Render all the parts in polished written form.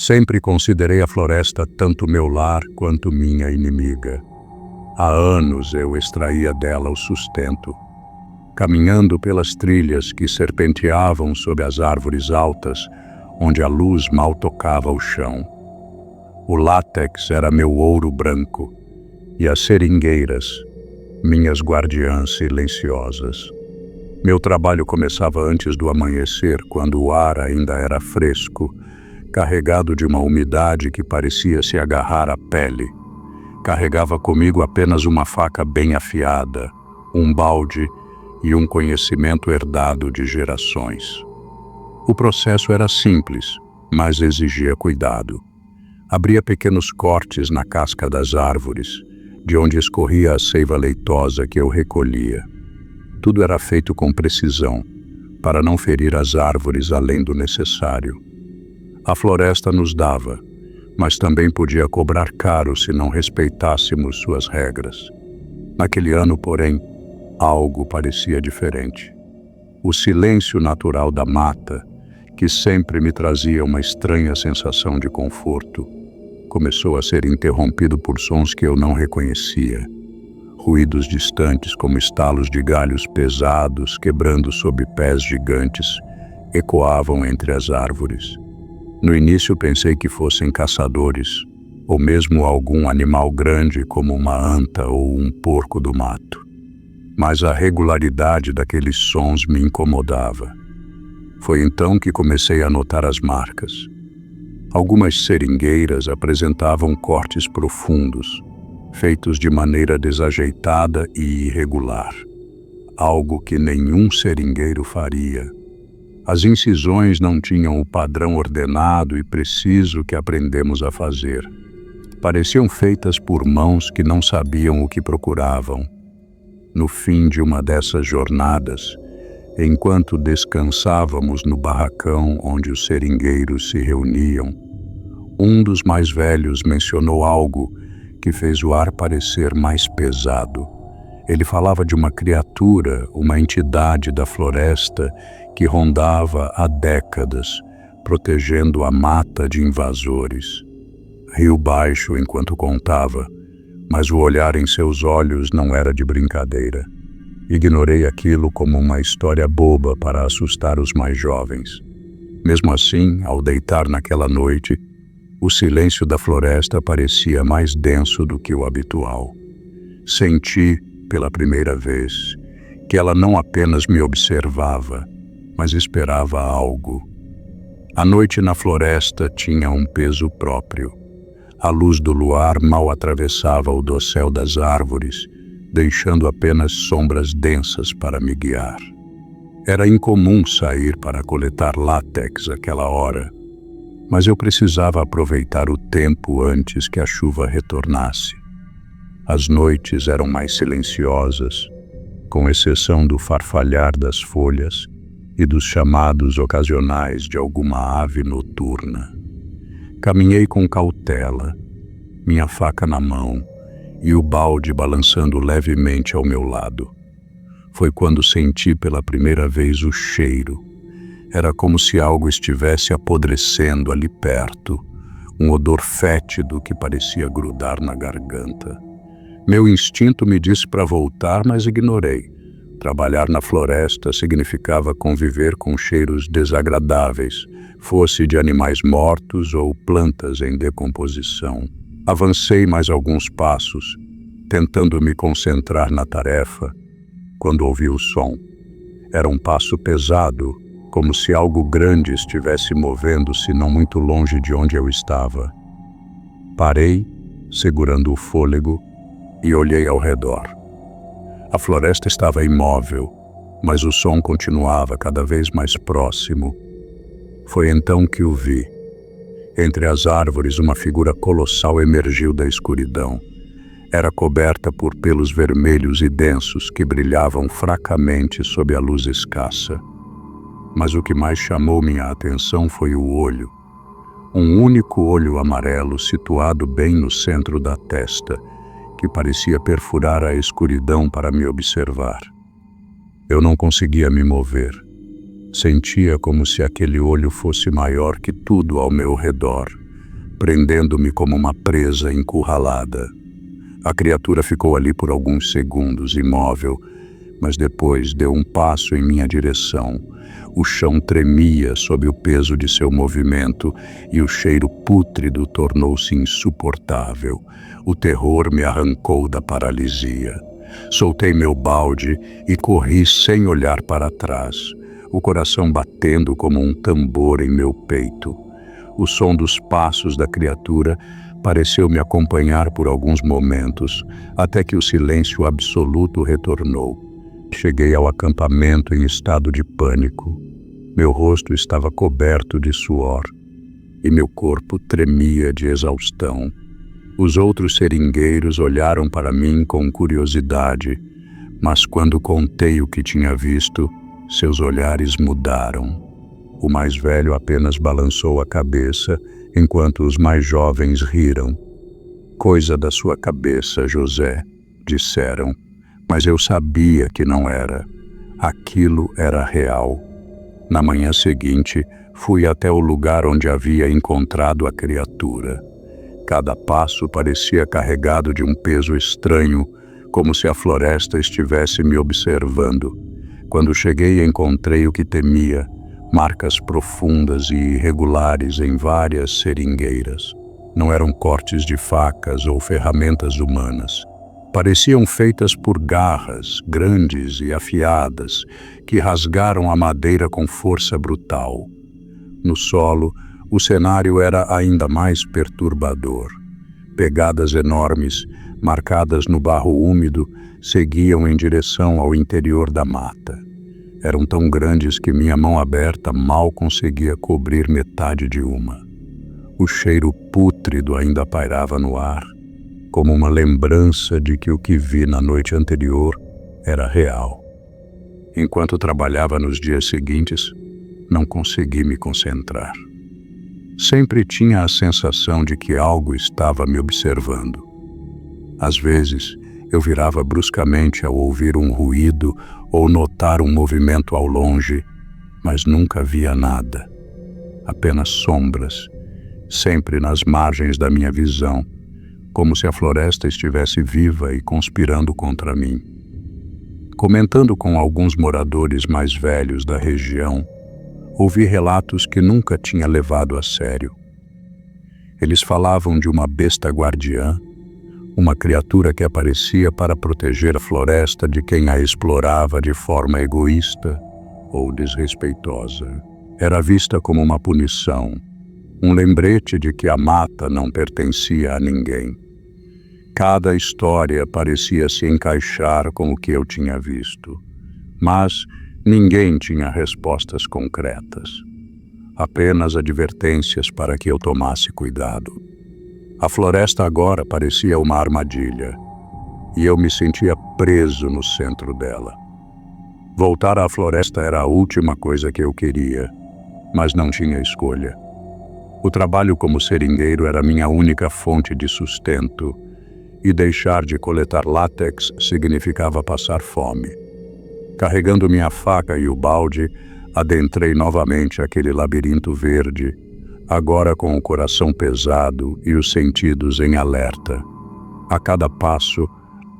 Sempre considerei a floresta tanto meu lar quanto minha inimiga. Há anos eu extraía dela o sustento. Caminhando pelas trilhas que serpenteavam sob as árvores altas, onde a luz mal tocava o chão. O látex era meu ouro branco, e as seringueiras, minhas guardiãs silenciosas. Meu trabalho começava antes do amanhecer, quando o ar ainda era fresco, carregado de uma umidade que parecia se agarrar à pele. Carregava comigo apenas uma faca bem afiada, um balde e um conhecimento herdado de gerações. O processo era simples, mas exigia cuidado. Abria pequenos cortes na casca das árvores, de onde escorria a seiva leitosa que eu recolhia. Tudo era feito com precisão, para não ferir as árvores além do necessário. A floresta nos dava, mas também podia cobrar caro se não respeitássemos suas regras. Naquele ano, porém, algo parecia diferente. O silêncio natural da mata, que sempre me trazia uma estranha sensação de conforto, começou a ser interrompido por sons que eu não reconhecia. Ruídos distantes, como estalos de galhos pesados quebrando sob pés gigantes, ecoavam entre as árvores. No início pensei que fossem caçadores, ou mesmo algum animal grande como uma anta ou um porco do mato. Mas a regularidade daqueles sons me incomodava. Foi então que comecei a notar as marcas. Algumas seringueiras apresentavam cortes profundos, feitos de maneira desajeitada e irregular, algo que nenhum seringueiro faria. As incisões não tinham o padrão ordenado e preciso que aprendemos a fazer. Pareciam feitas por mãos que não sabiam o que procuravam. No fim de uma dessas jornadas, enquanto descansávamos no barracão onde os seringueiros se reuniam, um dos mais velhos mencionou algo que fez o ar parecer mais pesado. Ele falava de uma criatura, uma entidade da floresta que rondava há décadas, protegendo a mata de invasores. Riu baixo enquanto contava, mas o olhar em seus olhos não era de brincadeira. Ignorei aquilo como uma história boba para assustar os mais jovens. Mesmo assim, ao deitar naquela noite, o silêncio da floresta parecia mais denso do que o habitual. Senti, pela primeira vez, que ela não apenas me observava, mas esperava algo. A noite na floresta tinha um peso próprio. A luz do luar mal atravessava o dossel das árvores, deixando apenas sombras densas para me guiar. Era incomum sair para coletar látex àquela hora, mas eu precisava aproveitar o tempo antes que a chuva retornasse. As noites eram mais silenciosas, com exceção do farfalhar das folhas e dos chamados ocasionais de alguma ave noturna. Caminhei com cautela, minha faca na mão e o balde balançando levemente ao meu lado. Foi quando senti pela primeira vez o cheiro. Era como se algo estivesse apodrecendo ali perto, um odor fétido que parecia grudar na garganta. Meu instinto me disse para voltar, mas ignorei. Trabalhar na floresta significava conviver com cheiros desagradáveis, fosse de animais mortos ou plantas em decomposição. Avancei mais alguns passos, tentando me concentrar na tarefa, quando ouvi o som. Era um passo pesado, como se algo grande estivesse movendo-se não muito longe de onde eu estava. Parei, segurando o fôlego, e olhei ao redor. A floresta estava imóvel, mas o som continuava cada vez mais próximo. Foi então que o vi. Entre as árvores, uma figura colossal emergiu da escuridão. Era coberta por pelos vermelhos e densos que brilhavam fracamente sob a luz escassa. Mas o que mais chamou minha atenção foi o olho. Um único olho amarelo situado bem no centro da testa, que parecia perfurar a escuridão para me observar. Eu não conseguia me mover. Sentia como se aquele olho fosse maior que tudo ao meu redor, prendendo-me como uma presa encurralada. A criatura ficou ali por alguns segundos, imóvel, mas depois deu um passo em minha direção. O chão tremia sob o peso de seu movimento e o cheiro pútrido tornou-se insuportável. O terror me arrancou da paralisia. Soltei meu balde e corri sem olhar para trás, o coração batendo como um tambor em meu peito. O som dos passos da criatura pareceu me acompanhar por alguns momentos, até que o silêncio absoluto retornou. Cheguei ao acampamento em estado de pânico. Meu rosto estava coberto de suor e meu corpo tremia de exaustão. Os outros seringueiros olharam para mim com curiosidade, mas quando contei o que tinha visto, seus olhares mudaram. O mais velho apenas balançou a cabeça, enquanto os mais jovens riram. "Coisa da sua cabeça, José", disseram, mas eu sabia que não era. Aquilo era real. Na manhã seguinte, fui até o lugar onde havia encontrado a criatura. Cada passo parecia carregado de um peso estranho, como se a floresta estivesse me observando. Quando cheguei, encontrei o que temia: marcas profundas e irregulares em várias seringueiras. Não eram cortes de facas ou ferramentas humanas. Pareciam feitas por garras grandes e afiadas que rasgaram a madeira com força brutal. No solo, o cenário era ainda mais perturbador. Pegadas enormes, marcadas no barro úmido, seguiam em direção ao interior da mata. Eram tão grandes que minha mão aberta mal conseguia cobrir metade de uma. O cheiro pútrido ainda pairava no ar, como uma lembrança de que o que vi na noite anterior era real. Enquanto trabalhava nos dias seguintes, não consegui me concentrar. Sempre tinha a sensação de que algo estava me observando. Às vezes, eu virava bruscamente ao ouvir um ruído ou notar um movimento ao longe, mas nunca via nada. Apenas sombras, sempre nas margens da minha visão, como se a floresta estivesse viva e conspirando contra mim. Comentando com alguns moradores mais velhos da região, ouvi relatos que nunca tinha levado a sério. Eles falavam de uma besta guardiã, uma criatura que aparecia para proteger a floresta de quem a explorava de forma egoísta ou desrespeitosa. Era vista como uma punição, um lembrete de que a mata não pertencia a ninguém. Cada história parecia se encaixar com o que eu tinha visto, mas ninguém tinha respostas concretas, apenas advertências para que eu tomasse cuidado. A floresta agora parecia uma armadilha, e eu me sentia preso no centro dela. Voltar à floresta era a última coisa que eu queria, mas não tinha escolha. O trabalho como seringueiro era minha única fonte de sustento, e deixar de coletar látex significava passar fome. Carregando minha faca e o balde, adentrei novamente aquele labirinto verde, agora com o coração pesado e os sentidos em alerta. A cada passo,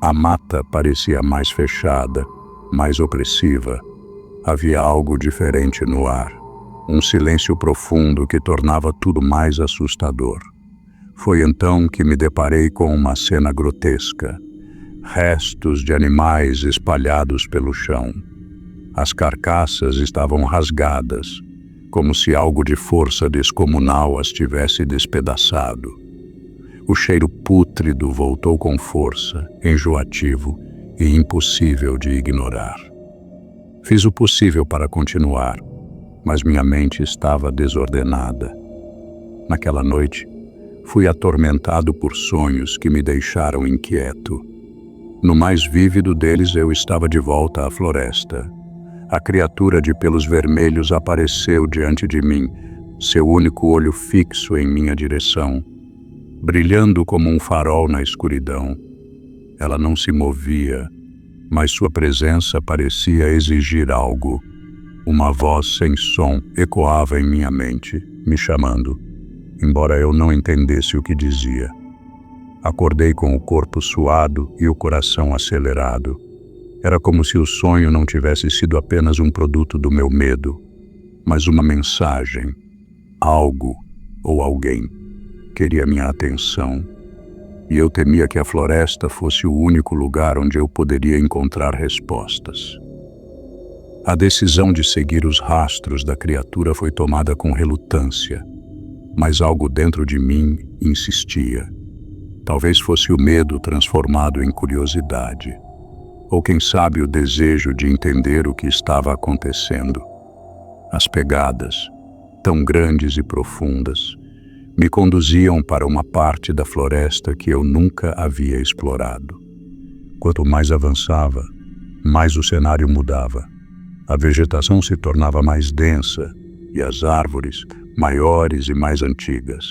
a mata parecia mais fechada, mais opressiva. Havia algo diferente no ar, um silêncio profundo que tornava tudo mais assustador. Foi então que me deparei com uma cena grotesca. Restos de animais espalhados pelo chão. As carcaças estavam rasgadas, como se algo de força descomunal as tivesse despedaçado. O cheiro pútrido voltou com força, enjoativo e impossível de ignorar. Fiz o possível para continuar, mas minha mente estava desordenada. Naquela noite, fui atormentado por sonhos que me deixaram inquieto. No mais vívido deles, eu estava de volta à floresta. A criatura de pelos vermelhos apareceu diante de mim, seu único olho fixo em minha direção, brilhando como um farol na escuridão. Ela não se movia, mas sua presença parecia exigir algo. Uma voz sem som ecoava em minha mente, me chamando. embora eu não entendesse o que dizia. Acordei com o corpo suado e o coração acelerado. Era como se o sonho não tivesse sido apenas um produto do meu medo, mas uma mensagem. Algo ou alguém queria minha atenção, e eu temia que a floresta fosse o único lugar onde eu poderia encontrar respostas. A decisão de seguir os rastros da criatura foi tomada com relutância, mas algo dentro de mim insistia. Talvez fosse o medo transformado em curiosidade, ou quem sabe o desejo de entender o que estava acontecendo. As pegadas, tão grandes e profundas, me conduziam para uma parte da floresta que eu nunca havia explorado. Quanto mais avançava, mais o cenário mudava. A vegetação se tornava mais densa e as árvores maiores e mais antigas.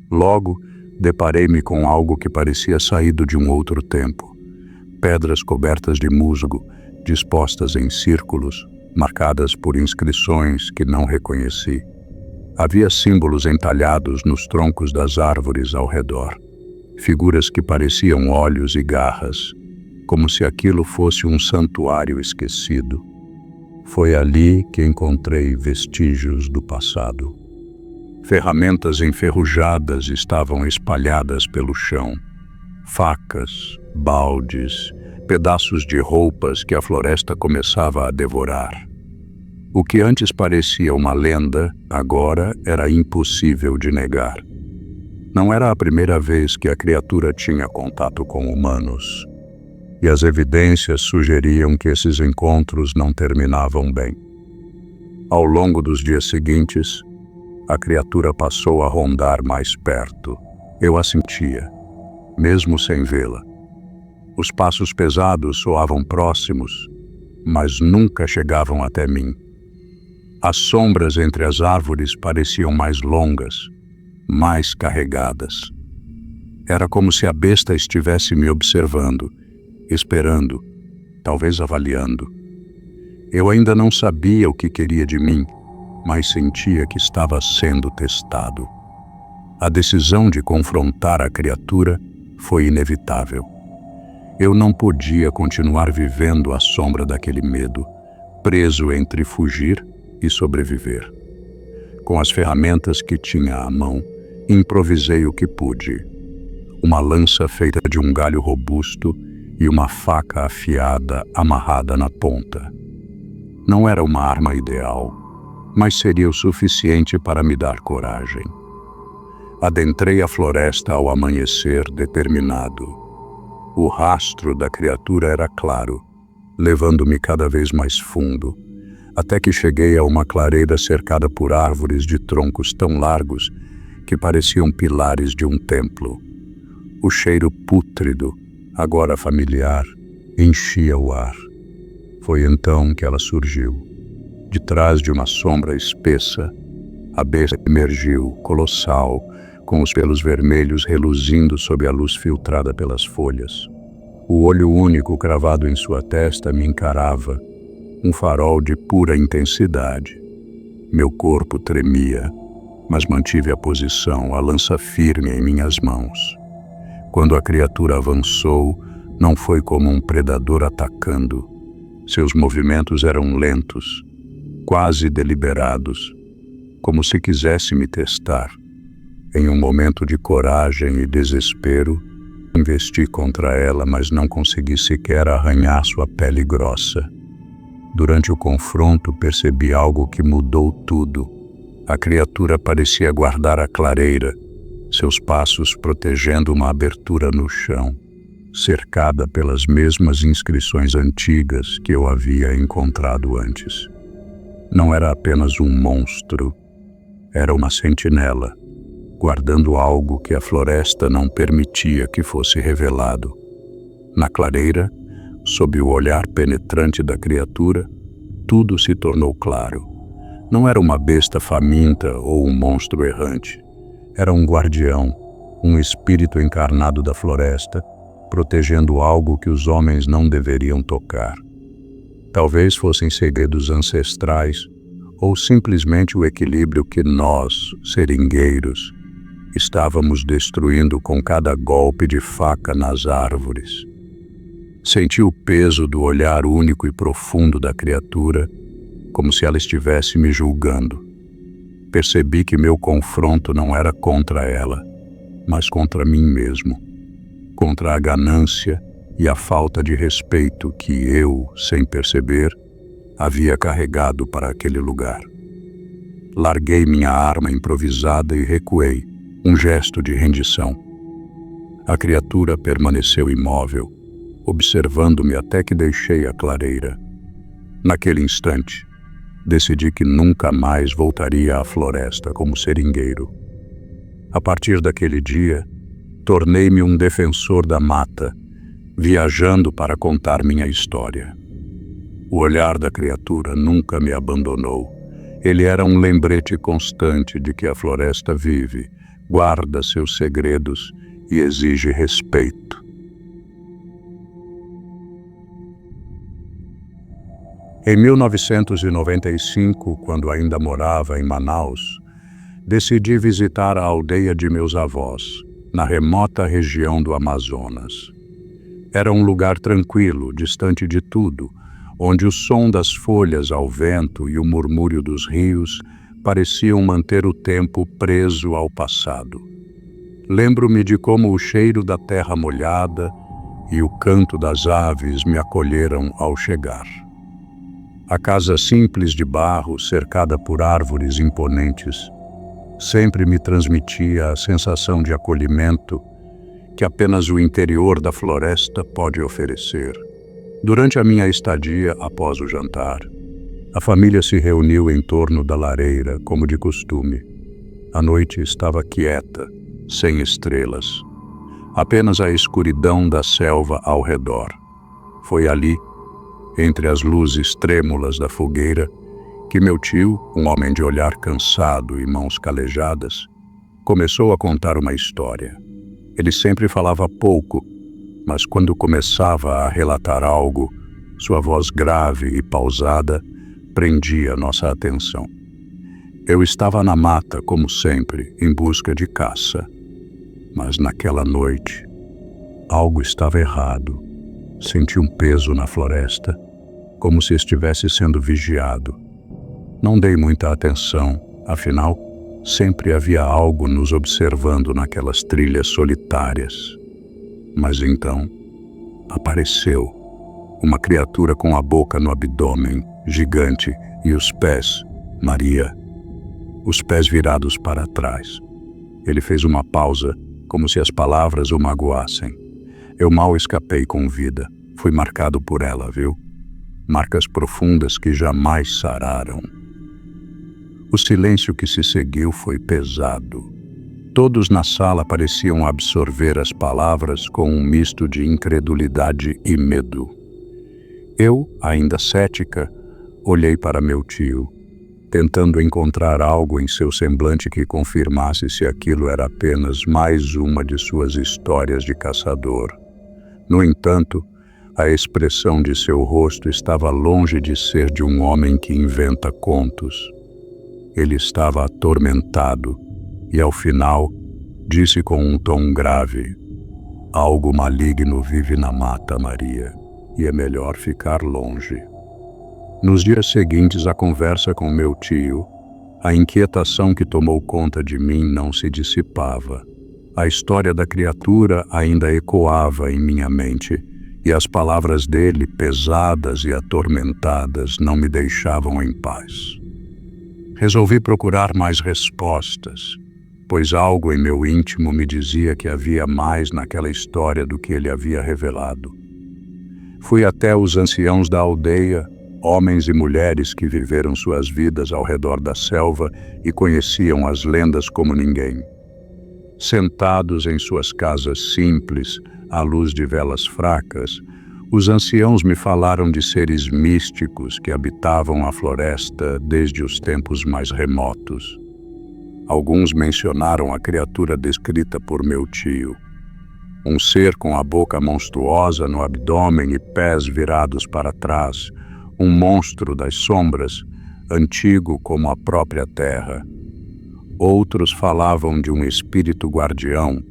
Logo, deparei-me com algo que parecia saído de um outro tempo. Pedras cobertas de musgo, dispostas em círculos, marcadas por inscrições que não reconheci. Havia símbolos entalhados nos troncos das árvores ao redor, figuras que pareciam olhos e garras, como se aquilo fosse um santuário esquecido. Foi ali que encontrei vestígios do passado. Ferramentas enferrujadas estavam espalhadas pelo chão. Facas, baldes, pedaços de roupas que a floresta começava a devorar. O que antes parecia uma lenda, agora era impossível de negar. Não era a primeira vez que a criatura tinha contato com humanos, e as evidências sugeriam que esses encontros não terminavam bem. Ao longo dos dias seguintes, a criatura passou a rondar mais perto. Eu a sentia, mesmo sem vê-la. Os passos pesados soavam próximos, mas nunca chegavam até mim. As sombras entre as árvores pareciam mais longas, mais carregadas. Era como se a besta estivesse me observando, esperando, talvez avaliando. Eu ainda não sabia o que queria de mim, mas sentia que estava sendo testado. A decisão de confrontar a criatura foi inevitável. Eu não podia continuar vivendo à sombra daquele medo, preso entre fugir e sobreviver. Com as ferramentas que tinha à mão, improvisei o que pude. Uma lança feita de um galho robusto e uma faca afiada amarrada na ponta. Não era uma arma ideal, mas seria o suficiente para me dar coragem. Adentrei a floresta ao amanhecer determinado. O rastro da criatura era claro, levando-me cada vez mais fundo, até que cheguei a uma clareira cercada por árvores de troncos tão largos que pareciam pilares de um templo. O cheiro pútrido, agora familiar, enchia o ar. Foi então que ela surgiu. De trás de uma sombra espessa, a besta emergiu, colossal, com os pelos vermelhos reluzindo sob a luz filtrada pelas folhas. O olho único cravado em sua testa me encarava, um farol de pura intensidade. Meu corpo tremia, mas mantive a posição, a lança firme em minhas mãos. Quando a criatura avançou, não foi como um predador atacando. Seus movimentos eram lentos, quase deliberados, como se quisesse me testar. Em um momento de coragem e desespero, investi contra ela, mas não consegui sequer arranhar sua pele grossa. Durante o confronto, percebi algo que mudou tudo. A criatura parecia guardar a clareira, seus passos protegendo uma abertura no chão, cercada pelas mesmas inscrições antigas que eu havia encontrado antes. Não era apenas um monstro, era uma sentinela, guardando algo que a floresta não permitia que fosse revelado. Na clareira, sob o olhar penetrante da criatura, tudo se tornou claro. Não era uma besta faminta ou um monstro errante. Era um guardião, um espírito encarnado da floresta, protegendo algo que os homens não deveriam tocar. Talvez fossem segredos ancestrais, ou simplesmente o equilíbrio que nós, seringueiros, Estávamos destruindo com cada golpe de faca nas árvores. Senti o peso do olhar único e profundo da criatura, como se ela estivesse me julgando. Percebi que meu confronto não era contra ela, mas contra mim mesmo, contra a ganância e a falta de respeito que eu, sem perceber, havia carregado para aquele lugar. Larguei minha arma improvisada e recuei, um gesto de rendição. A criatura permaneceu imóvel, observando-me até que deixei a clareira. Naquele instante, decidi que nunca mais voltaria à floresta como seringueiro. A partir daquele dia, tornei-me um defensor da mata, viajando para contar minha história. O olhar da criatura nunca me abandonou. Ele era um lembrete constante de que a floresta vive, guarda seus segredos e exige respeito. Em 1995, quando ainda morava em Manaus, decidi visitar a aldeia de meus avós, na remota região do Amazonas. Era um lugar tranquilo, distante de tudo, onde o som das folhas ao vento e o murmúrio dos rios pareciam manter o tempo preso ao passado. Lembro-me de como o cheiro da terra molhada e o canto das aves me acolheram ao chegar. A casa simples de barro, cercada por árvores imponentes, sempre me transmitia a sensação de acolhimento que apenas o interior da floresta pode oferecer. Durante a minha estadia após o jantar, a família se reuniu em torno da lareira, como de costume. A noite estava quieta, sem estrelas. Apenas a escuridão da selva ao redor. Foi ali, entre as luzes trêmulas da fogueira, que meu tio, um homem de olhar cansado e mãos calejadas, começou a contar uma história. Ele sempre falava pouco, mas quando começava a relatar algo, sua voz grave e pausada prendia nossa atenção. Eu estava na mata, como sempre, em busca de caça. Mas naquela noite, algo estava errado. Senti um peso na floresta, como se estivesse sendo vigiado. Não dei muita atenção, afinal, sempre havia algo nos observando naquelas trilhas solitárias. Mas então, apareceu uma criatura com a boca no abdômen, gigante, e os pés, Maria, os pés virados para trás. Ele fez uma pausa, como se as palavras o magoassem. Eu mal escapei com vida. Fui marcado por ela, viu? Marcas profundas que jamais sararam. O silêncio que se seguiu foi pesado. Todos na sala pareciam absorver as palavras com um misto de incredulidade e medo. Eu, ainda cética, olhei para meu tio, tentando encontrar algo em seu semblante que confirmasse se aquilo era apenas mais uma de suas histórias de caçador. No entanto, a expressão de seu rosto estava longe de ser de um homem que inventa contos. Ele estava atormentado e, ao final, disse com um tom grave: "Algo maligno vive na mata, Maria, e é melhor ficar longe." Nos dias seguintes, a conversa com meu tio, a inquietação que tomou conta de mim não se dissipava. A história da criatura ainda ecoava em minha mente, e as palavras dele, pesadas e atormentadas, não me deixavam em paz. Resolvi procurar mais respostas, pois algo em meu íntimo me dizia que havia mais naquela história do que ele havia revelado. Fui até os anciãos da aldeia, homens e mulheres que viveram suas vidas ao redor da selva e conheciam as lendas como ninguém. Sentados em suas casas simples, à luz de velas fracas, os anciãos me falaram de seres místicos que habitavam a floresta desde os tempos mais remotos. Alguns mencionaram a criatura descrita por meu tio. Um ser com a boca monstruosa no abdômen e pés virados para trás, um monstro das sombras, antigo como a própria terra. Outros falavam de um espírito guardião,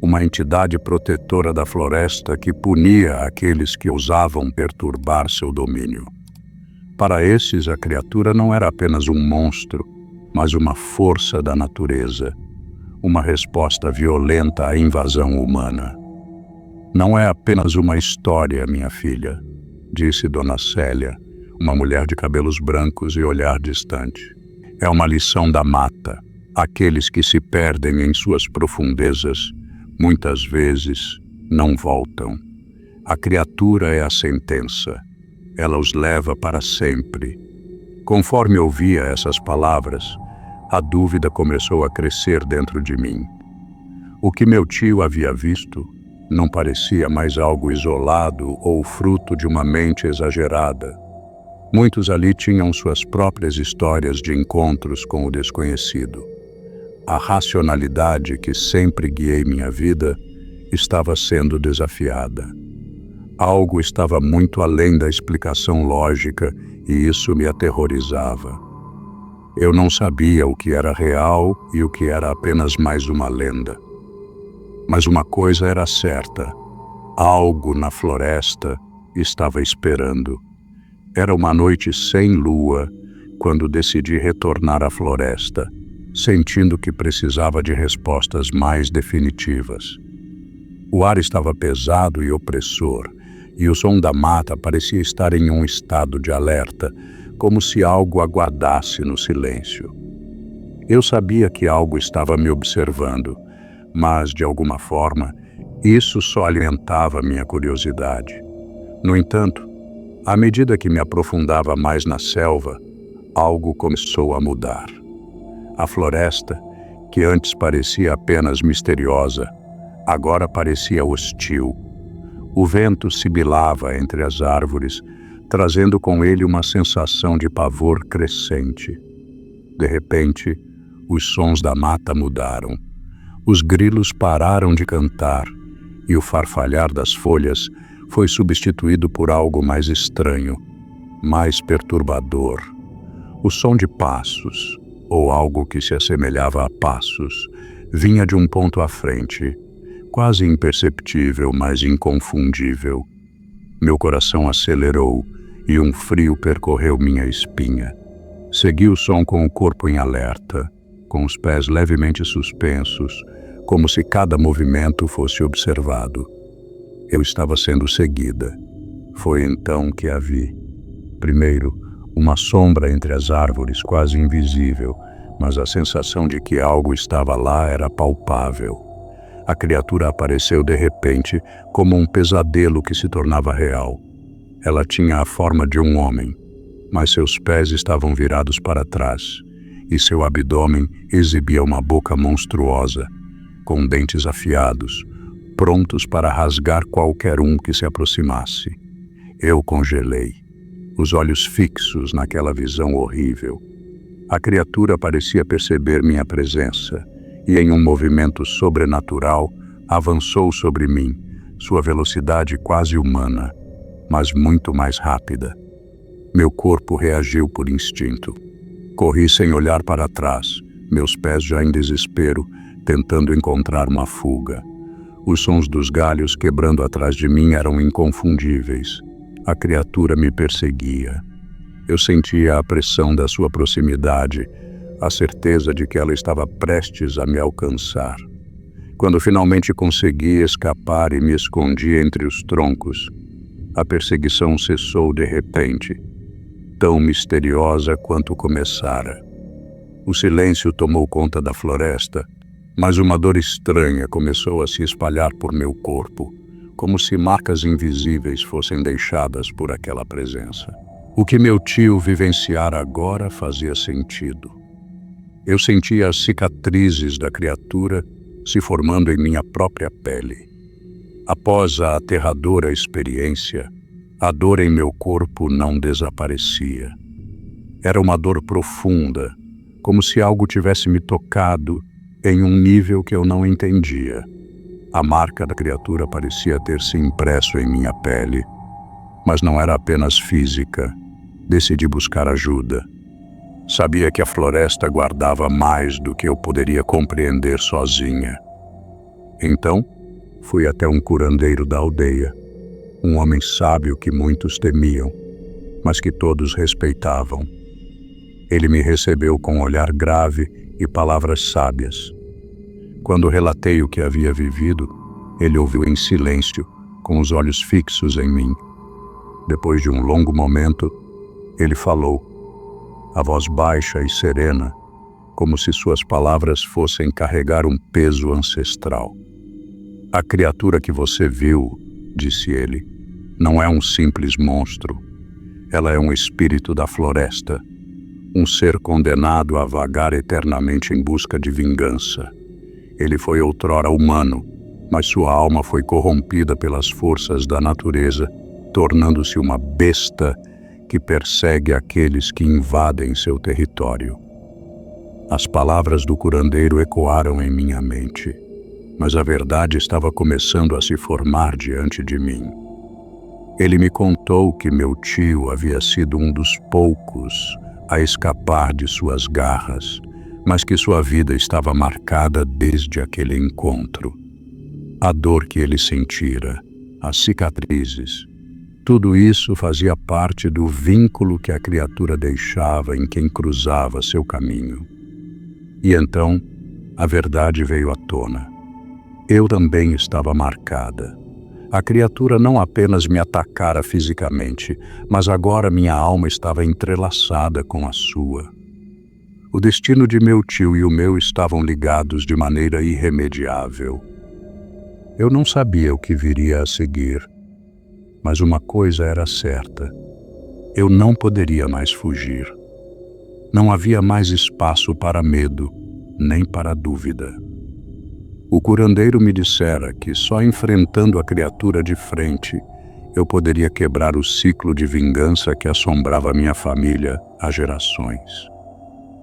uma entidade protetora da floresta que punia aqueles que ousavam perturbar seu domínio. Para esses, a criatura não era apenas um monstro, mas uma força da natureza, uma resposta violenta à invasão humana. Não é apenas uma história, minha filha, disse Dona Célia, uma mulher de cabelos brancos e olhar distante. É uma lição da mata. Aqueles que se perdem em suas profundezas, muitas vezes, não voltam. A criatura é a sentença. Ela os leva para sempre. Conforme ouvia essas palavras, a dúvida começou a crescer dentro de mim. O que meu tio havia visto não parecia mais algo isolado ou fruto de uma mente exagerada. Muitos ali tinham suas próprias histórias de encontros com o desconhecido. A racionalidade que sempre guiei minha vida estava sendo desafiada. Algo estava muito além da explicação lógica e isso me aterrorizava. Eu não sabia o que era real e o que era apenas mais uma lenda. Mas uma coisa era certa: algo na floresta estava esperando. Era uma noite sem lua quando decidi retornar à floresta, sentindo que precisava de respostas mais definitivas. O ar estava pesado e opressor, e o som da mata parecia estar em um estado de alerta, como se algo aguardasse no silêncio. Eu sabia que algo estava me observando, mas, de alguma forma, isso só alimentava minha curiosidade. No entanto, à medida que me aprofundava mais na selva, algo começou a mudar. A floresta, que antes parecia apenas misteriosa, agora parecia hostil. O vento sibilava entre as árvores, trazendo com ele uma sensação de pavor crescente. De repente, os sons da mata mudaram. Os grilos pararam de cantar e o farfalhar das folhas foi substituído por algo mais estranho, mais perturbador. O som de passos, ou algo que se assemelhava a passos, vinha de um ponto à frente, quase imperceptível, mas inconfundível. Meu coração acelerou e um frio percorreu minha espinha. Segui o som com o corpo em alerta, com os pés levemente suspensos, como se cada movimento fosse observado. Eu estava sendo seguida. Foi então que a vi. Primeiro, uma sombra entre as árvores, quase invisível, mas a sensação de que algo estava lá era palpável. A criatura apareceu de repente, como um pesadelo que se tornava real. Ela tinha a forma de um homem, mas seus pés estavam virados para trás, e seu abdômen exibia uma boca monstruosa, com dentes afiados, prontos para rasgar qualquer um que se aproximasse. Eu congelei, os olhos fixos naquela visão horrível. A criatura parecia perceber minha presença e, em um movimento sobrenatural, avançou sobre mim, sua velocidade quase humana, mas muito mais rápida. Meu corpo reagiu por instinto. Corri sem olhar para trás, meus pés já em desespero, tentando encontrar uma fuga. Os sons dos galhos quebrando atrás de mim eram inconfundíveis. A criatura me perseguia. Eu sentia a pressão da sua proximidade, a certeza de que ela estava prestes a me alcançar. Quando finalmente consegui escapar e me escondi entre os troncos, a perseguição cessou de repente, tão misteriosa quanto começara. O silêncio tomou conta da floresta, mas uma dor estranha começou a se espalhar por meu corpo, como se marcas invisíveis fossem deixadas por aquela presença. O que meu tio vivenciara agora fazia sentido. Eu sentia as cicatrizes da criatura se formando em minha própria pele. Após a aterradora experiência, a dor em meu corpo não desaparecia. Era uma dor profunda, como se algo tivesse me tocado em um nível que eu não entendia. A marca da criatura parecia ter se impresso em minha pele, mas não era apenas física. Decidi buscar ajuda. Sabia que a floresta guardava mais do que eu poderia compreender sozinha. Então, fui até um curandeiro da aldeia, um homem sábio que muitos temiam, mas que todos respeitavam. Ele me recebeu com um olhar grave e palavras sábias. Quando relatei o que havia vivido, ele ouviu em silêncio, com os olhos fixos em mim. Depois de um longo momento, ele falou, a voz baixa e serena, como se suas palavras fossem carregar um peso ancestral. A criatura que você viu, disse ele, não é um simples monstro. Ela é um espírito da floresta, um ser condenado a vagar eternamente em busca de vingança. Ele foi outrora humano, mas sua alma foi corrompida pelas forças da natureza, tornando-se uma besta que persegue aqueles que invadem seu território. As palavras do curandeiro ecoaram em minha mente, mas a verdade estava começando a se formar diante de mim. Ele me contou que meu tio havia sido um dos poucos a escapar de suas garras, mas que sua vida estava marcada desde aquele encontro. A dor que ele sentira, as cicatrizes, tudo isso fazia parte do vínculo que a criatura deixava em quem cruzava seu caminho. E então, a verdade veio à tona. Eu também estava marcada. A criatura não apenas me atacara fisicamente, mas agora minha alma estava entrelaçada com a sua. O destino de meu tio e o meu estavam ligados de maneira irremediável. Eu não sabia o que viria a seguir, mas uma coisa era certa. Eu não poderia mais fugir. Não havia mais espaço para medo, nem para dúvida. O curandeiro me dissera que só enfrentando a criatura de frente eu poderia quebrar o ciclo de vingança que assombrava minha família há gerações.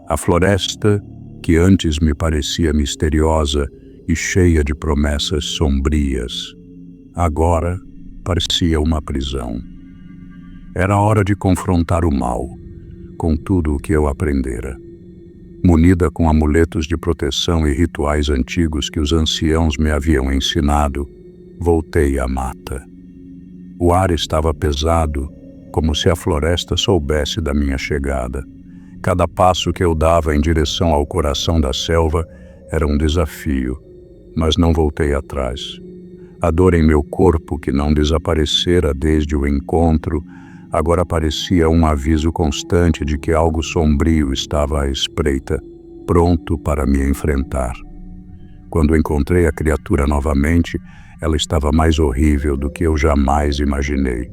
A floresta, que antes me parecia misteriosa e cheia de promessas sombrias, agora parecia uma prisão. Era hora de confrontar o mal, com tudo o que eu aprendera. Munida com amuletos de proteção e rituais antigos que os anciãos me haviam ensinado, voltei à mata. O ar estava pesado, como se a floresta soubesse da minha chegada. Cada passo que eu dava em direção ao coração da selva era um desafio, mas não voltei atrás. A dor em meu corpo, que não desaparecera desde o encontro, agora parecia um aviso constante de que algo sombrio estava à espreita, pronto para me enfrentar. Quando encontrei a criatura novamente, ela estava mais horrível do que eu jamais imaginei.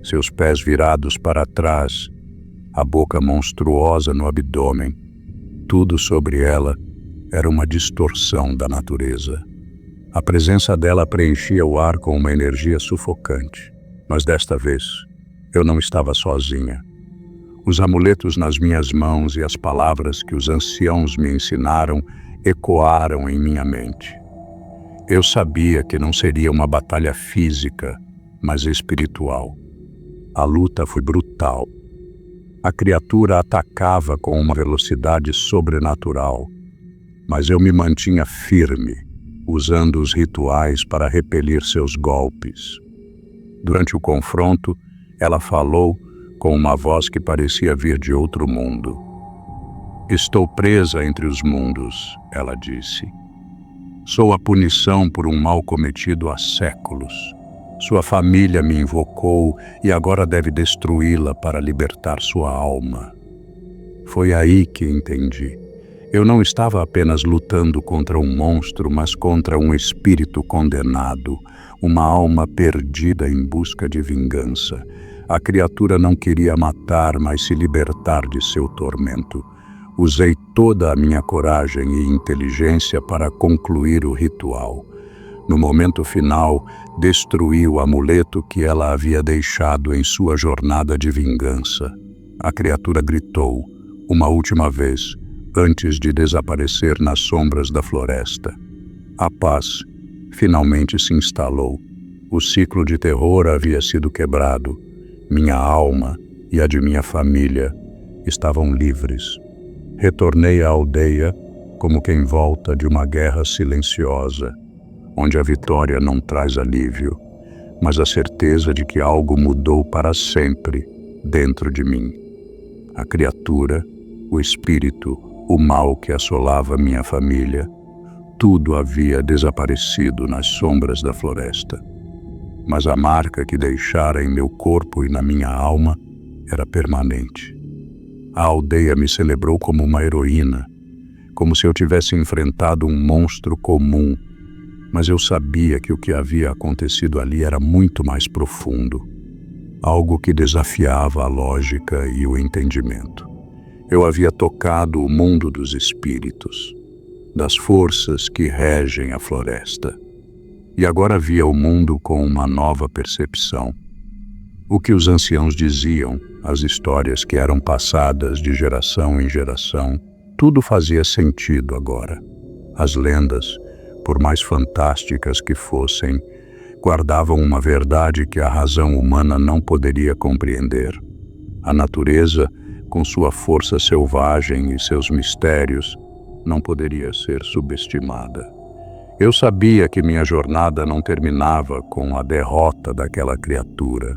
Seus pés virados para trás, a boca monstruosa no abdômen, tudo sobre ela era uma distorção da natureza. A presença dela preenchia o ar com uma energia sufocante, mas desta vez eu não estava sozinha. Os amuletos nas minhas mãos e as palavras que os anciãos me ensinaram ecoaram em minha mente. Eu sabia que não seria uma batalha física, mas espiritual. A luta foi brutal. A criatura atacava com uma velocidade sobrenatural, mas eu me mantinha firme, usando os rituais para repelir seus golpes. Durante o confronto, ela falou com uma voz que parecia vir de outro mundo. Estou presa entre os mundos, ela disse. Sou a punição por um mal cometido há séculos. Sua família me invocou e agora deve destruí-la para libertar sua alma. Foi aí que entendi. Eu não estava apenas lutando contra um monstro, mas contra um espírito condenado, uma alma perdida em busca de vingança. A criatura não queria matar, mas se libertar de seu tormento. Usei toda a minha coragem e inteligência para concluir o ritual. No momento final, destruí o amuleto que ela havia deixado em sua jornada de vingança. A criatura gritou, uma última vez, antes de desaparecer nas sombras da floresta. A paz finalmente se instalou. O ciclo de terror havia sido quebrado. Minha alma e a de minha família estavam livres. Retornei à aldeia como quem volta de uma guerra silenciosa, onde a vitória não traz alívio, mas a certeza de que algo mudou para sempre dentro de mim. A criatura, o espírito, o mal que assolava minha família, tudo havia desaparecido nas sombras da floresta. Mas a marca que deixara em meu corpo e na minha alma era permanente. A aldeia me celebrou como uma heroína, como se eu tivesse enfrentado um monstro comum, mas eu sabia que o que havia acontecido ali era muito mais profundo, algo que desafiava a lógica e o entendimento. Eu havia tocado o mundo dos espíritos, das forças que regem a floresta, e agora via o mundo com uma nova percepção. O que os anciãos diziam, as histórias que eram passadas de geração em geração, tudo fazia sentido agora. As lendas, por mais fantásticas que fossem, guardavam uma verdade que a razão humana não poderia compreender. A natureza, com sua força selvagem e seus mistérios, não poderia ser subestimada. Eu sabia que minha jornada não terminava com a derrota daquela criatura.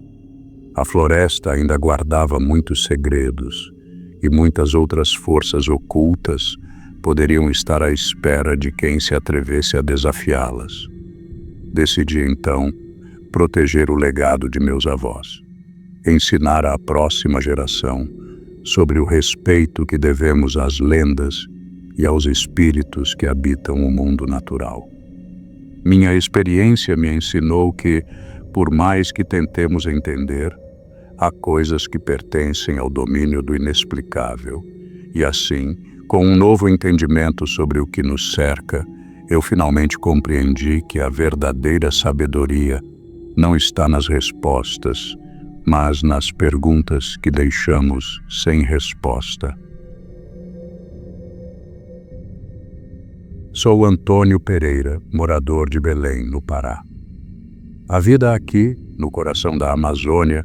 A floresta ainda guardava muitos segredos, e muitas outras forças ocultas poderiam estar à espera de quem se atrevesse a desafiá-las. Decidi, então, proteger o legado de meus avós, ensinar à próxima geração sobre o respeito que devemos às lendas e aos espíritos que habitam o mundo natural. Minha experiência me ensinou que, por mais que tentemos entender, há coisas que pertencem ao domínio do inexplicável, e assim, com um novo entendimento sobre o que nos cerca, eu finalmente compreendi que a verdadeira sabedoria não está nas respostas, mas nas perguntas que deixamos sem resposta. Sou Antônio Pereira, morador de Belém, no Pará. A vida aqui, no coração da Amazônia,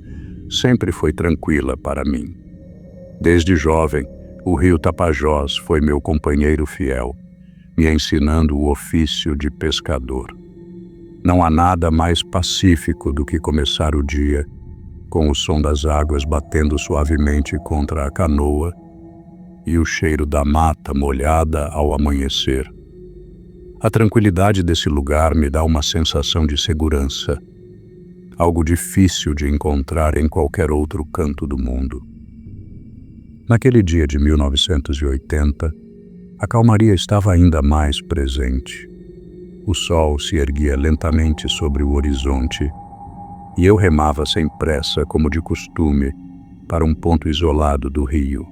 sempre foi tranquila para mim. Desde jovem, o rio Tapajós foi meu companheiro fiel, me ensinando o ofício de pescador. Não há nada mais pacífico do que começar o dia com o som das águas batendo suavemente contra a canoa e o cheiro da mata molhada ao amanhecer. A tranquilidade desse lugar me dá uma sensação de segurança, algo difícil de encontrar em qualquer outro canto do mundo. Naquele dia de 1980, a calmaria estava ainda mais presente. O sol se erguia lentamente sobre o horizonte e eu remava sem pressa, como de costume, para um ponto isolado do rio.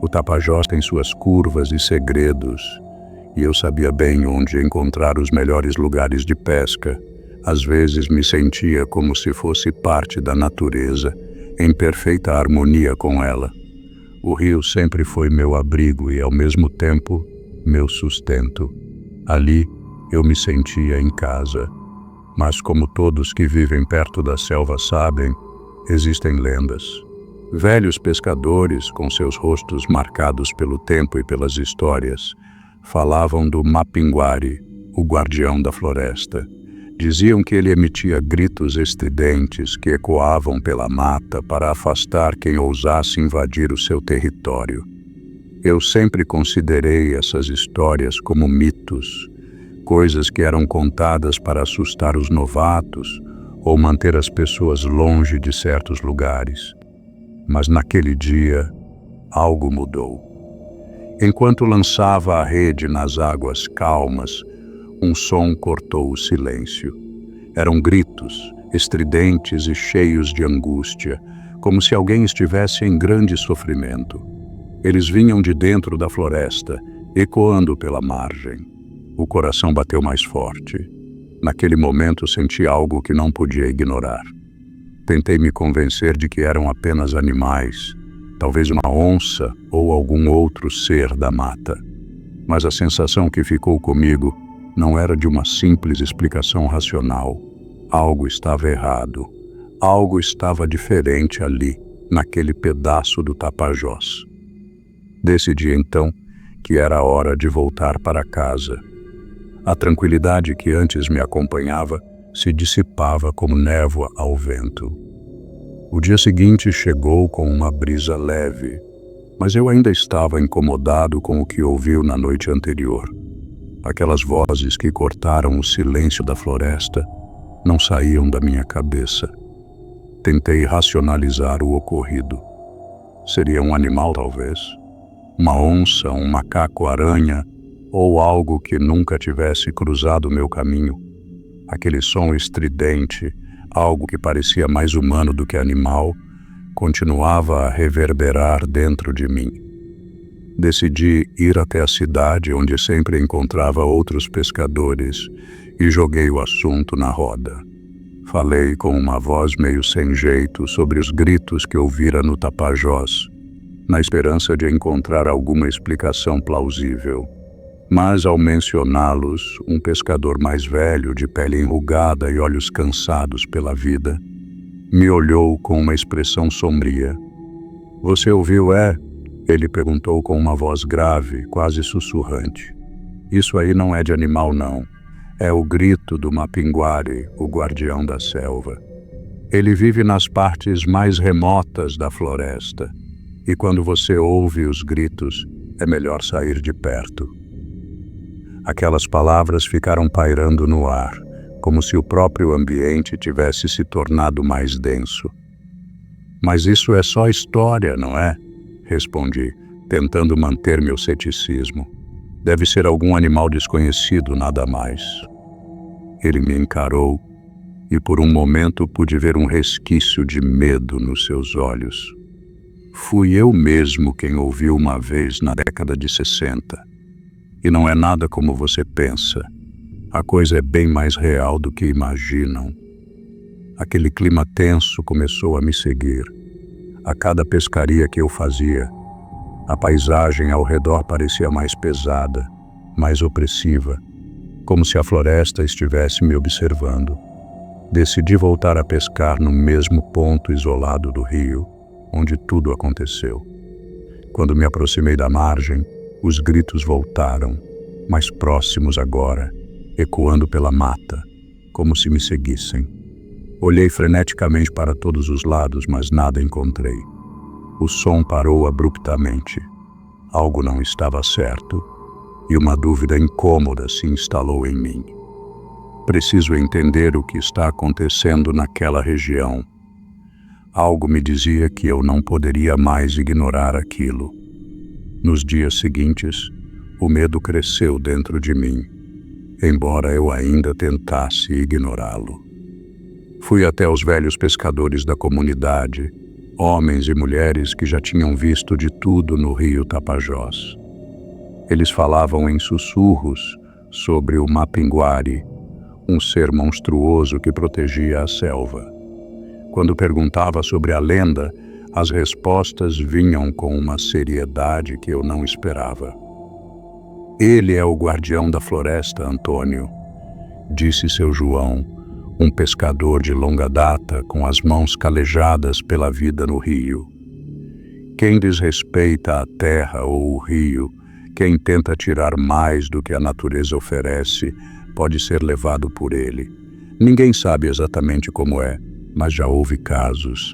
O Tapajós tem suas curvas e segredos, e eu sabia bem onde encontrar os melhores lugares de pesca. Às vezes me sentia como se fosse parte da natureza, em perfeita harmonia com ela. O rio sempre foi meu abrigo e, ao mesmo tempo, meu sustento. Ali eu me sentia em casa. Mas, como todos que vivem perto da selva sabem, existem lendas. Velhos pescadores, com seus rostos marcados pelo tempo e pelas histórias, falavam do Mapinguari, o guardião da floresta. Diziam que ele emitia gritos estridentes que ecoavam pela mata para afastar quem ousasse invadir o seu território. Eu sempre considerei essas histórias como mitos, coisas que eram contadas para assustar os novatos ou manter as pessoas longe de certos lugares. Mas naquele dia, algo mudou. Enquanto lançava a rede nas águas calmas, um som cortou o silêncio. Eram gritos, estridentes e cheios de angústia, como se alguém estivesse em grande sofrimento. Eles vinham de dentro da floresta, ecoando pela margem. O coração bateu mais forte. Naquele momento senti algo que não podia ignorar. Tentei me convencer de que eram apenas animais, talvez uma onça ou algum outro ser da mata. Mas a sensação que ficou comigo não era de uma simples explicação racional. Algo estava errado. Algo estava diferente ali. naquele pedaço do Tapajós. Decidi então que era hora de voltar para casa. A tranquilidade que antes me acompanhava se dissipava como névoa ao vento. O dia seguinte chegou com uma brisa leve, mas eu ainda estava incomodado com o que ouviu na noite anterior. Aquelas vozes que cortaram o silêncio da floresta não saíam da minha cabeça. Tentei racionalizar o ocorrido. Seria um animal, talvez? Uma onça, um macaco-aranha ou algo que nunca tivesse cruzado meu caminho. Aquele som estridente, algo que parecia mais humano do que animal, continuava a reverberar dentro de mim. Decidi ir até a cidade onde sempre encontrava outros pescadores e joguei o assunto na roda. Falei com uma voz meio sem jeito sobre os gritos que ouvira no Tapajós, na esperança de encontrar alguma explicação plausível. Mas ao mencioná-los, um pescador mais velho, de pele enrugada e olhos cansados pela vida, me olhou com uma expressão sombria. "Você ouviu, é?" Ele perguntou com uma voz grave, quase sussurrante. "Isso aí não é de animal, não. É o grito do Mapinguari, o guardião da selva. Ele vive nas partes mais remotas da floresta, e quando você ouve os gritos, é melhor sair de perto." Aquelas palavras ficaram pairando no ar, como se o próprio ambiente tivesse se tornado mais denso. "Mas isso é só história, não é?" Respondi, tentando manter meu ceticismo. "Deve ser algum animal desconhecido, nada mais." Ele me encarou e por um momento pude ver um resquício de medo nos seus olhos. "Fui eu mesmo quem ouviu uma vez na década de 60. E não é nada como você pensa. A coisa é bem mais real do que imaginam." Aquele clima tenso começou a me seguir. A cada pescaria que eu fazia, a paisagem ao redor parecia mais pesada, mais opressiva, como se a floresta estivesse me observando. Decidi voltar a pescar no mesmo ponto isolado do rio, onde tudo aconteceu. Quando me aproximei da margem, os gritos voltaram, mais próximos agora, ecoando pela mata, como se me seguissem. Olhei freneticamente para todos os lados, mas nada encontrei. O som parou abruptamente. Algo não estava certo, e uma dúvida incômoda se instalou em mim. Preciso entender o que está acontecendo naquela região. Algo me dizia que eu não poderia mais ignorar aquilo. Nos dias seguintes, o medo cresceu dentro de mim, embora eu ainda tentasse ignorá-lo. Fui até os velhos pescadores da comunidade, homens e mulheres que já tinham visto de tudo no rio Tapajós. Eles falavam em sussurros sobre o Mapinguari, um ser monstruoso que protegia a selva. Quando perguntava sobre a lenda, as respostas vinham com uma seriedade que eu não esperava. "Ele é o guardião da floresta, Antônio", disse seu João, um pescador de longa data com as mãos calejadas pela vida no rio. "Quem desrespeita a terra ou o rio, quem tenta tirar mais do que a natureza oferece, pode ser levado por ele. Ninguém sabe exatamente como é, mas já houve casos.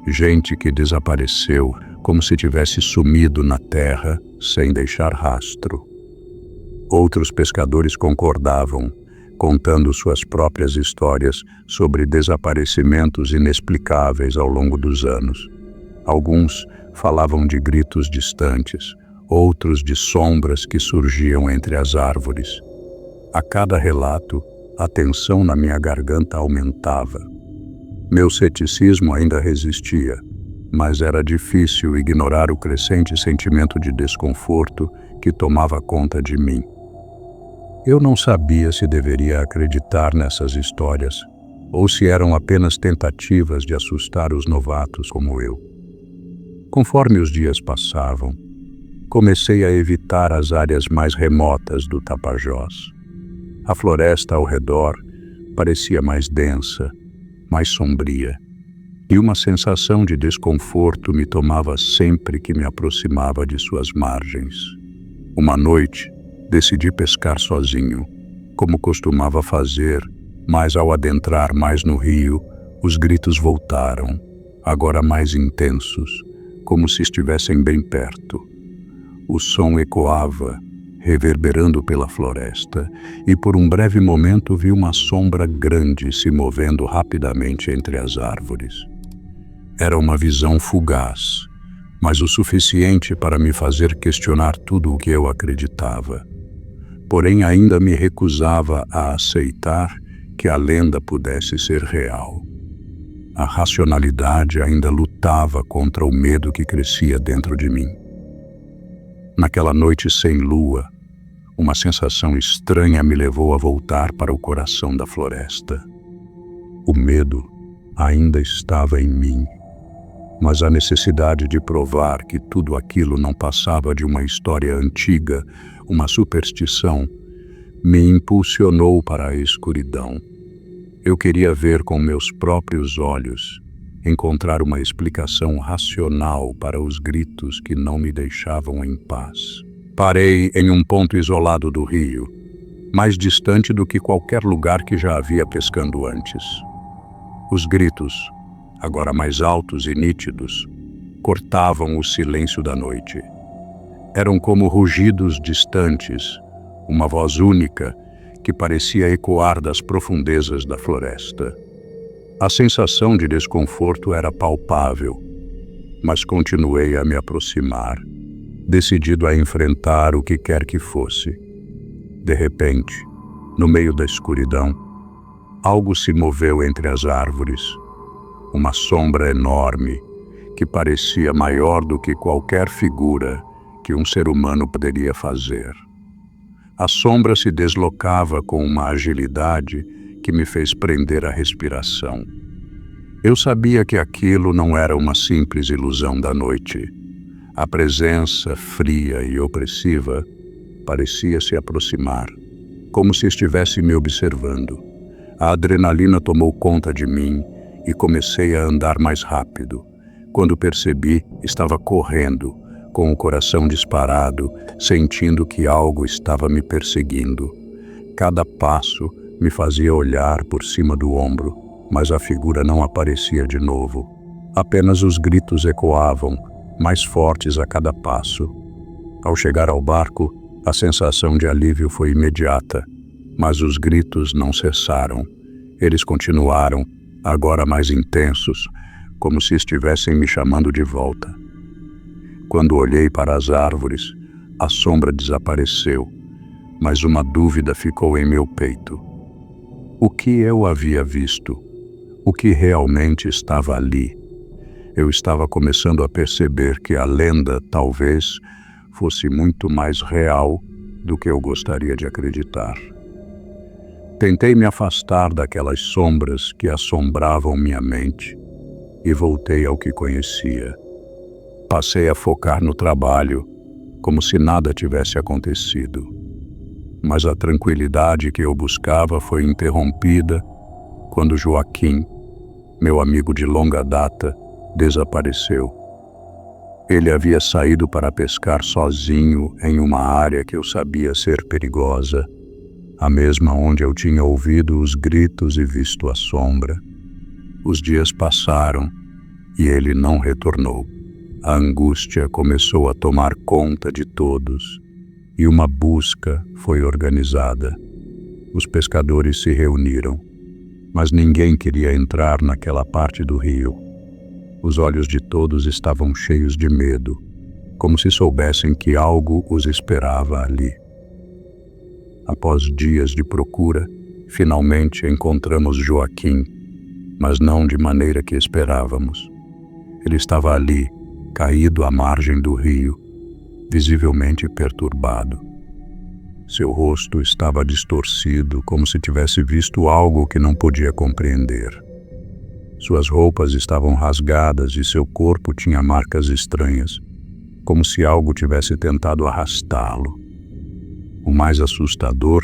Gente que desapareceu como se tivesse sumido na terra sem deixar rastro." Outros pescadores concordavam, contando suas próprias histórias sobre desaparecimentos inexplicáveis ao longo dos anos. Alguns falavam de gritos distantes, outros de sombras que surgiam entre as árvores. A cada relato, a tensão na minha garganta aumentava. Meu ceticismo ainda resistia, mas era difícil ignorar o crescente sentimento de desconforto que tomava conta de mim. Eu não sabia se deveria acreditar nessas histórias ou se eram apenas tentativas de assustar os novatos como eu. Conforme os dias passavam, comecei a evitar as áreas mais remotas do Tapajós. A floresta ao redor parecia mais densa, mais sombria. e uma sensação de desconforto me tomava sempre que me aproximava de suas margens. Uma noite, decidi pescar sozinho, como costumava fazer, mas ao adentrar mais no rio, os gritos voltaram, agora mais intensos, como se estivessem bem perto. O som ecoava, reverberando pela floresta, e por um breve momento vi uma sombra grande se movendo rapidamente entre as árvores. Era uma visão fugaz, mas o suficiente para me fazer questionar tudo o que eu acreditava. Porém, ainda me recusava a aceitar que a lenda pudesse ser real. A racionalidade ainda lutava contra o medo que crescia dentro de mim. Naquela noite sem lua, uma sensação estranha me levou a voltar para o coração da floresta. O medo ainda estava em mim, mas a necessidade de provar que tudo aquilo não passava de uma história antiga, uma superstição, me impulsionou para a escuridão. Eu queria ver com meus próprios olhos, encontrar uma explicação racional para os gritos que não me deixavam em paz. Parei em um ponto isolado do rio, mais distante do que qualquer lugar que já havia pescando antes. Os gritos, agora mais altos e nítidos, cortavam o silêncio da noite. Eram como rugidos distantes, uma voz única que parecia ecoar das profundezas da floresta. A sensação de desconforto era palpável, mas continuei a me aproximar, decidido a enfrentar o que quer que fosse. De repente, no meio da escuridão, algo se moveu entre as árvores. Uma sombra enorme, que parecia maior do que qualquer figura que um ser humano poderia fazer. A sombra se deslocava com uma agilidade que me fez prender a respiração. Eu sabia que aquilo não era uma simples ilusão da noite. A presença fria e opressiva parecia se aproximar, como se estivesse me observando. A adrenalina tomou conta de mim e comecei a andar mais rápido. Quando percebi, estava correndo, com o coração disparado, sentindo que algo estava me perseguindo. Cada passo me fazia olhar por cima do ombro, mas a figura não aparecia de novo. Apenas os gritos ecoavam, mais fortes a cada passo. Ao chegar ao barco, a sensação de alívio foi imediata, mas os gritos não cessaram. Eles continuaram, agora mais intensos, como se estivessem me chamando de volta. Quando olhei para as árvores, a sombra desapareceu, mas uma dúvida ficou em meu peito. O que eu havia visto? O que realmente estava ali? Eu estava começando a perceber que a lenda, talvez, fosse muito mais real do que eu gostaria de acreditar. Tentei me afastar daquelas sombras que assombravam minha mente e voltei ao que conhecia. Passei a focar no trabalho, como se nada tivesse acontecido. Mas a tranquilidade que eu buscava foi interrompida quando Joaquim, meu amigo de longa data, desapareceu. Ele havia saído para pescar sozinho em uma área que eu sabia ser perigosa, a mesma onde eu tinha ouvido os gritos e visto a sombra. Os dias passaram e ele não retornou. A angústia começou a tomar conta de todos e uma busca foi organizada. Os pescadores se reuniram, mas ninguém queria entrar naquela parte do rio. Os olhos de todos estavam cheios de medo, como se soubessem que algo os esperava ali. Após dias de procura, finalmente encontramos Joaquim, mas não de maneira que esperávamos. Ele estava ali, caído à margem do rio, visivelmente perturbado. Seu rosto estava distorcido, como se tivesse visto algo que não podia compreender. Suas roupas estavam rasgadas e seu corpo tinha marcas estranhas, como se algo tivesse tentado arrastá-lo. O mais assustador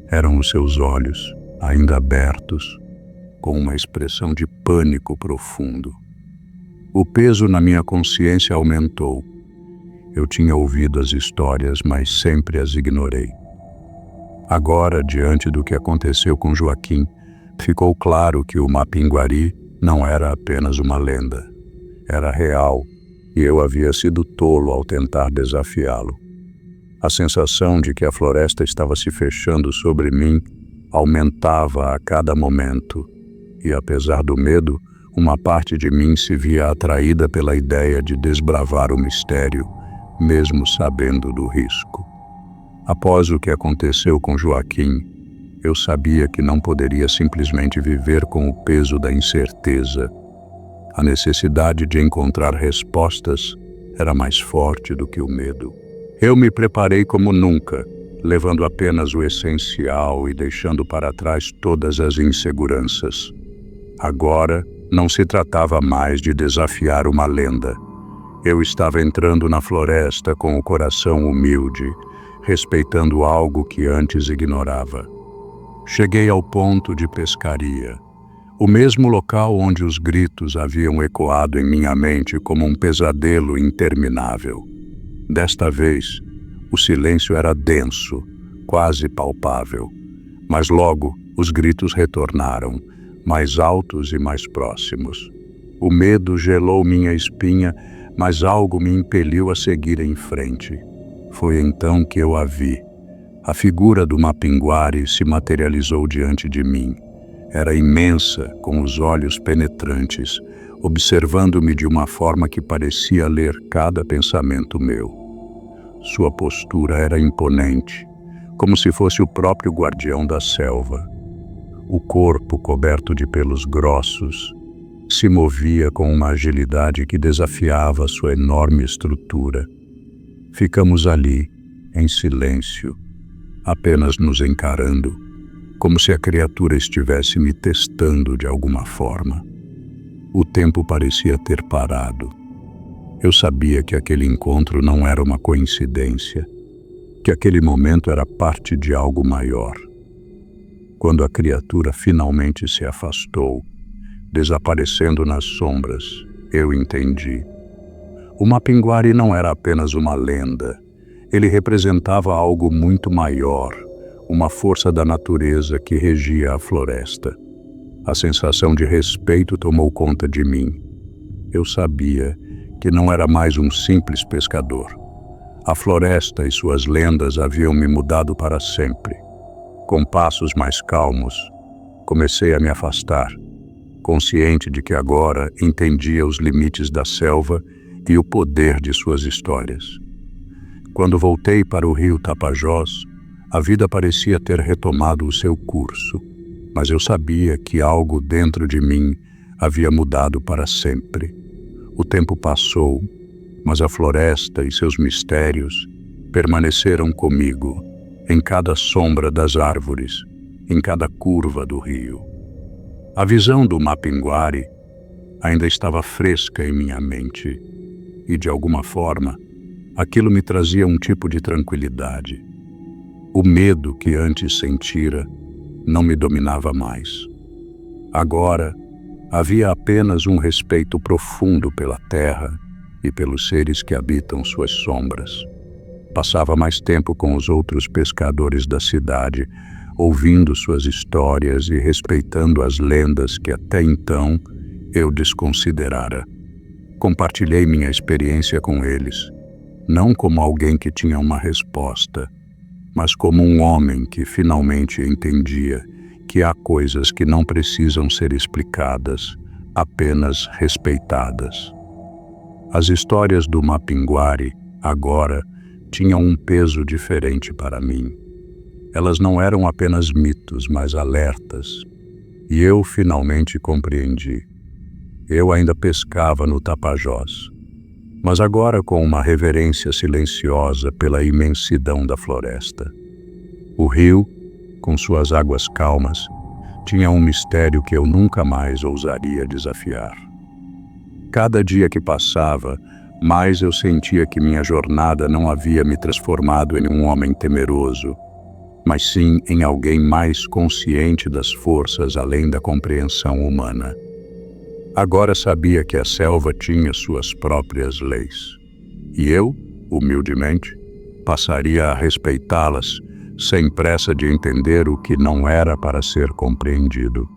eram os seus olhos, ainda abertos, com uma expressão de pânico profundo. O peso na minha consciência aumentou. Eu tinha ouvido as histórias, mas sempre as ignorei. Agora, diante do que aconteceu com Joaquim, ficou claro que o Mapinguari não era apenas uma lenda. Era real, e eu havia sido tolo ao tentar desafiá-lo. A sensação de que a floresta estava se fechando sobre mim aumentava a cada momento, e apesar do medo, uma parte de mim se via atraída pela ideia de desbravar o mistério, mesmo sabendo do risco. Após o que aconteceu com Joaquim, eu sabia que não poderia simplesmente viver com o peso da incerteza. A necessidade de encontrar respostas era mais forte do que o medo. Eu me preparei como nunca, levando apenas o essencial e deixando para trás todas as inseguranças. Agora, não se tratava mais de desafiar uma lenda. Eu estava entrando na floresta com o coração humilde, respeitando algo que antes ignorava. Cheguei ao ponto de pescaria, o mesmo local onde os gritos haviam ecoado em minha mente como um pesadelo interminável. Desta vez, o silêncio era denso, quase palpável, mas logo os gritos retornaram, mais altos e mais próximos. O medo gelou minha espinha, mas algo me impeliu a seguir em frente. Foi então que eu a vi. A figura do Mapinguari se materializou diante de mim. Era imensa, com os olhos penetrantes, observando-me de uma forma que parecia ler cada pensamento meu. Sua postura era imponente, como se fosse o próprio guardião da selva. O corpo, coberto de pelos grossos, se movia com uma agilidade que desafiava sua enorme estrutura. Ficamos ali, em silêncio, apenas nos encarando, como se a criatura estivesse me testando de alguma forma. O tempo parecia ter parado. Eu sabia que aquele encontro não era uma coincidência, que aquele momento era parte de algo maior. Quando a criatura finalmente se afastou, desaparecendo nas sombras, eu entendi. O Mapinguari não era apenas uma lenda. Ele representava algo muito maior, uma força da natureza que regia a floresta. A sensação de respeito tomou conta de mim. Eu sabia que não era mais um simples pescador. A floresta e suas lendas haviam me mudado para sempre. Com passos mais calmos, comecei a me afastar, consciente de que agora entendia os limites da selva e o poder de suas histórias. Quando voltei para o rio Tapajós, a vida parecia ter retomado o seu curso, mas eu sabia que algo dentro de mim havia mudado para sempre. O tempo passou, mas a floresta e seus mistérios permaneceram comigo, em cada sombra das árvores, em cada curva do rio. A visão do Mapinguari ainda estava fresca em minha mente, e de alguma forma, aquilo me trazia um tipo de tranquilidade. O medo que antes sentira não me dominava mais. Agora, havia apenas um respeito profundo pela terra e pelos seres que habitam suas sombras. Passava mais tempo com os outros pescadores da cidade, ouvindo suas histórias e respeitando as lendas que até então eu desconsiderara. Compartilhei minha experiência com eles, não como alguém que tinha uma resposta, mas como um homem que finalmente entendia que há coisas que não precisam ser explicadas, apenas respeitadas. As histórias do Mapinguari, agora, tinham um peso diferente para mim. Elas não eram apenas mitos, mas alertas. E eu finalmente compreendi. Eu ainda pescava no Tapajós, mas agora com uma reverência silenciosa pela imensidão da floresta. O rio, com suas águas calmas, tinha um mistério que eu nunca mais ousaria desafiar. Cada dia que passava, mais eu sentia que minha jornada não havia me transformado em um homem temeroso. mas sim em alguém mais consciente das forças além da compreensão humana. Agora sabia que a selva tinha suas próprias leis. E eu, humildemente, passaria a respeitá-las, sem pressa de entender o que não era para ser compreendido.